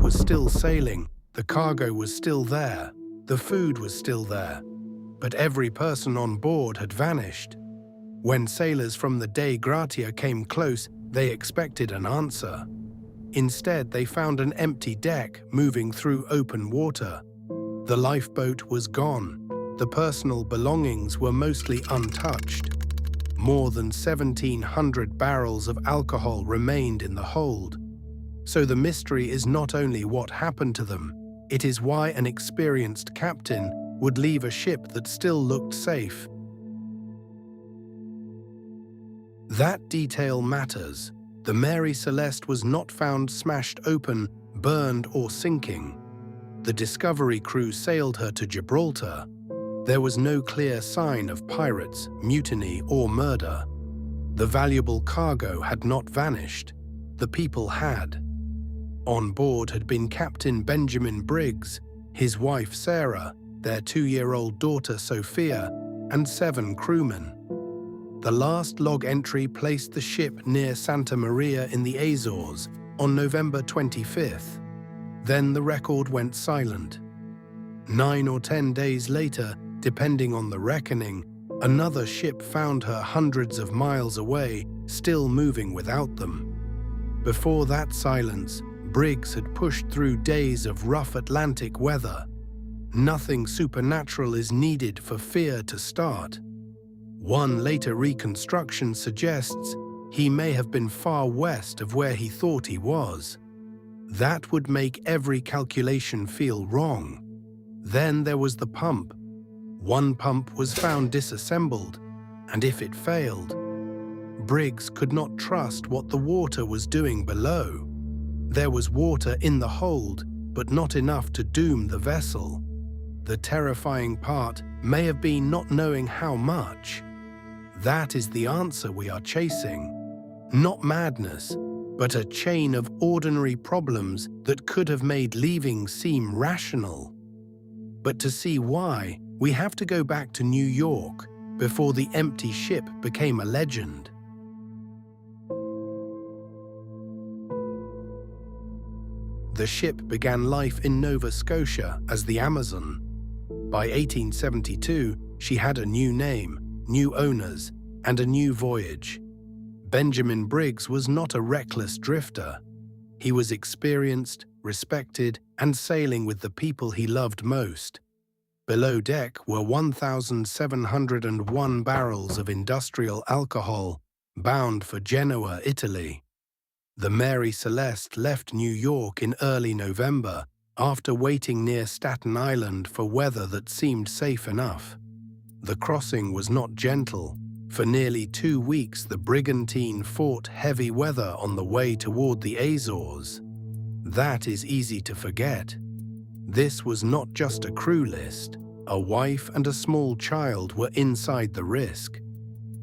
was still sailing, the cargo was still there, the food was still there, but every person on board had vanished. When sailors from the Dei Gratia came close, they expected an answer. Instead, they found an empty deck moving through open water. The lifeboat was gone. The personal belongings were mostly untouched. More than 1,700 barrels of alcohol remained in the hold. So the mystery is not only what happened to them, it is why an experienced captain would leave a ship that still looked safe. That detail matters. The Mary Celeste was not found smashed open, burned, or sinking. The Discovery crew sailed her to Gibraltar. There was no clear sign of pirates, mutiny, or murder. The valuable cargo had not vanished. The people had. On board had been Captain Benjamin Briggs, his wife Sarah, their 2-year-old daughter Sophia, and 7 crewmen. The last log entry placed the ship near Santa Maria in the Azores on November 25th. Then the record went silent. 9 or 10 days later, depending on the reckoning, another ship found her hundreds of miles away, still moving without them. Before that silence, Briggs had pushed through days of rough Atlantic weather. Nothing supernatural is needed for fear to start. One later reconstruction suggests he may have been far west of where he thought he was. That would make every calculation feel wrong. Then there was the pump. One pump was found disassembled, and if it failed, Briggs could not trust what the water was doing below. There was water in the hold, but not enough to doom the vessel. The terrifying part may have been not knowing how much. That is the answer we are chasing. Not madness, but a chain of ordinary problems that could have made leaving seem rational. But to see why, we have to go back to New York before the empty ship became a legend. The ship began life in Nova Scotia as the Amazon. By 1872, she had a new name, new owners, and a new voyage. Benjamin Briggs was not a reckless drifter. He was experienced, respected, and sailing with the people he loved most. Below deck were 1,701 barrels of industrial alcohol, bound for Genoa, Italy. The Mary Celeste left New York in early November, after waiting near Staten Island for weather that seemed safe enough. The crossing was not gentle. For nearly 2 weeks, the brigantine fought heavy weather on the way toward the Azores. That is easy to forget. This was not just a crew list. A wife and a small child were inside the risk.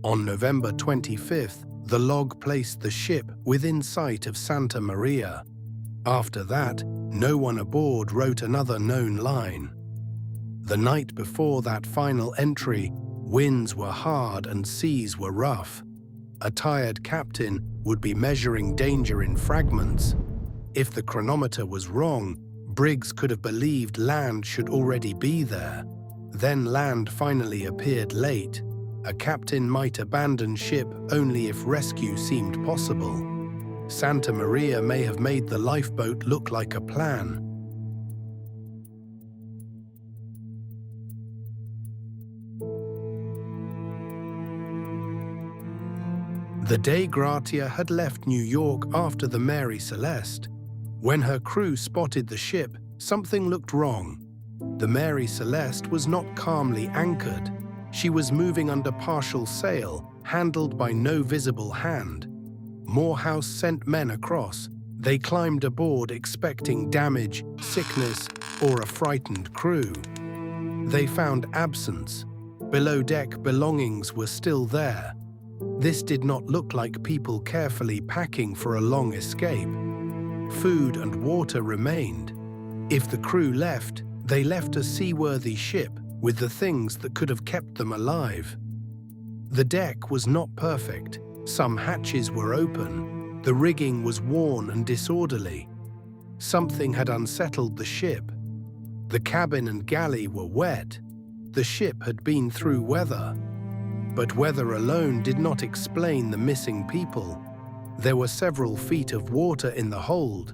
On November 25th, the log placed the ship within sight of Santa Maria. After that, no one aboard wrote another known line. The night before that final entry, winds were hard and seas were rough. A tired captain would be measuring danger in fragments. If the chronometer was wrong, Briggs could have believed land should already be there. Then land finally appeared late. A captain might abandon ship only if rescue seemed possible. Santa Maria may have made the lifeboat look like a plan. The Dei Gratia had left New York after the Mary Celeste. When her crew spotted the ship, something looked wrong. The Mary Celeste was not calmly anchored. She was moving under partial sail, handled by no visible hand. Morehouse sent men across. They climbed aboard expecting damage, sickness, or a frightened crew. They found absence. Below deck belongings were still there. This did not look like people carefully packing for a long escape. Food and water remained. If the crew left, they left a seaworthy ship with the things that could have kept them alive. The deck was not perfect. Some hatches were open. The rigging was worn and disorderly. Something had unsettled the ship. The cabin and galley were wet. The ship had been through weather. But weather alone did not explain the missing people. There were several feet of water in the hold,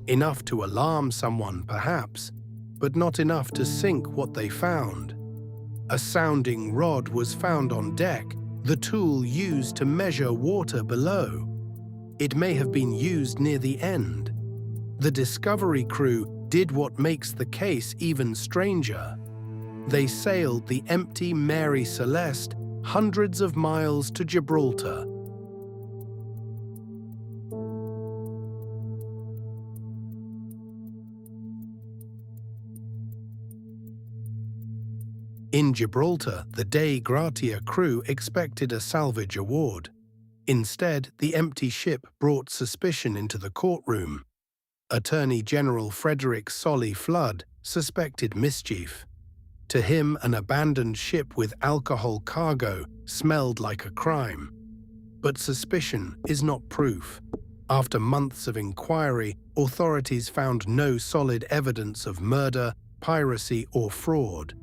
enough to alarm someone perhaps, but not enough to sink what they found. A sounding rod was found on deck, the tool used to measure water below. It may have been used near the end. The Discovery crew did what makes the case even stranger. They sailed the empty Mary Celeste hundreds of miles to Gibraltar. In Gibraltar, the Dei Gratia crew expected a salvage award. Instead, the empty ship brought suspicion into the courtroom. Attorney General Frederick Solly Flood suspected mischief. To him, an abandoned ship with alcohol cargo smelled like a crime. But suspicion is not proof. After months of inquiry, authorities found no solid evidence of murder, piracy, or fraud.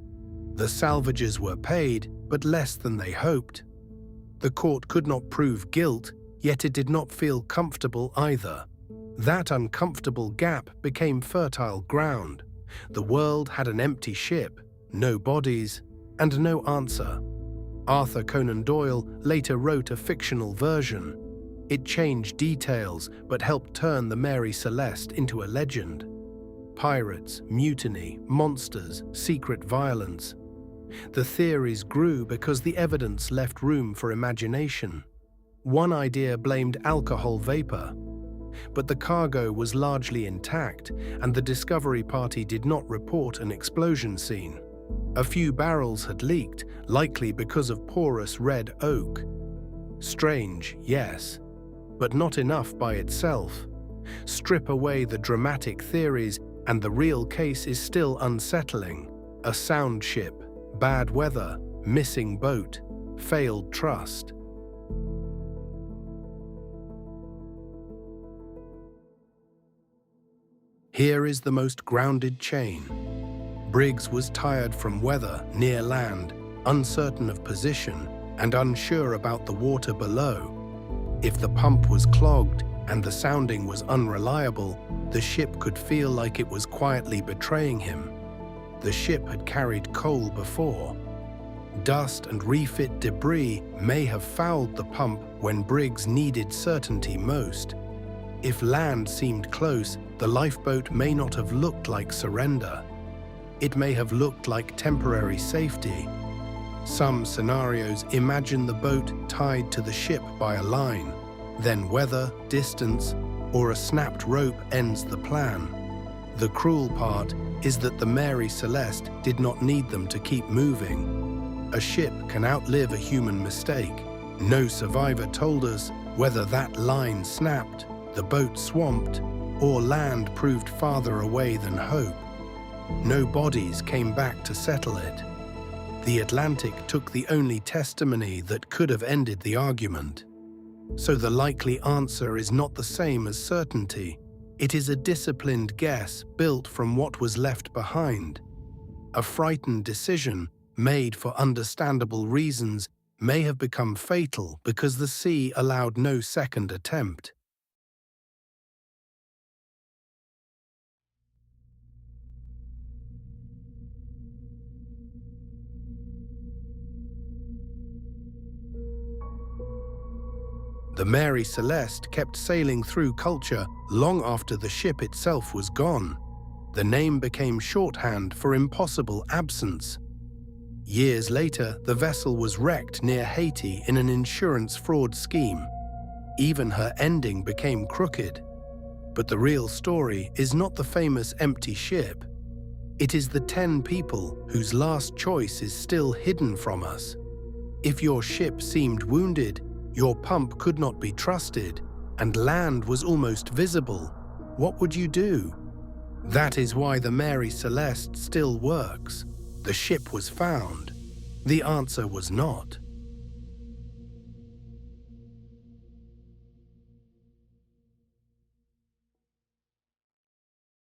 The salvagers were paid, but less than they hoped. The court could not prove guilt, yet it did not feel comfortable either. That uncomfortable gap became fertile ground. The world had an empty ship, no bodies, and no answer. Arthur Conan Doyle later wrote a fictional version. It changed details, but helped turn the Mary Celeste into a legend. Pirates, mutiny, monsters, secret violence. The theories grew because the evidence left room for imagination. One idea blamed alcohol vapor. But the cargo was largely intact, and the Discovery Party did not report an explosion scene. A few barrels had leaked, likely because of porous red oak. Strange, yes, but not enough by itself. Strip away the dramatic theories, and the real case is still unsettling. A sound ship, bad weather, missing boat, failed trust. Here is the most grounded chain. Briggs was tired from weather near land, uncertain of position, and unsure about the water below. If the pump was clogged and the sounding was unreliable, the ship could feel like it was quietly betraying him. The ship had carried coal before. Dust and refit debris may have fouled the pump when Briggs needed certainty most. If land seemed close, the lifeboat may not have looked like surrender. It may have looked like temporary safety. Some scenarios imagine the boat tied to the ship by a line. Then weather, distance, or a snapped rope ends the plan. The cruel part is that the Mary Celeste did not need them to keep moving. A ship can outlive a human mistake. No survivor told us whether that line snapped, the boat swamped, or land proved farther away than hope. No bodies came back to settle it. The Atlantic took the only testimony that could have ended the argument. So the likely answer is not the same as certainty. It is a disciplined guess built from what was left behind. A frightened decision, made for understandable reasons, may have become fatal because the sea allowed no second attempt. The Mary Celeste kept sailing through culture long after the ship itself was gone. The name became shorthand for impossible absence. Years later, the vessel was wrecked near Haiti in an insurance fraud scheme. Even her ending became crooked. But the real story is not the famous empty ship. It is the 10 people whose last choice is still hidden from us. If your ship seemed wounded, your pump could not be trusted, and land was almost visible, what would you do? That is why the Mary Celeste still works. The ship was found. The answer was not.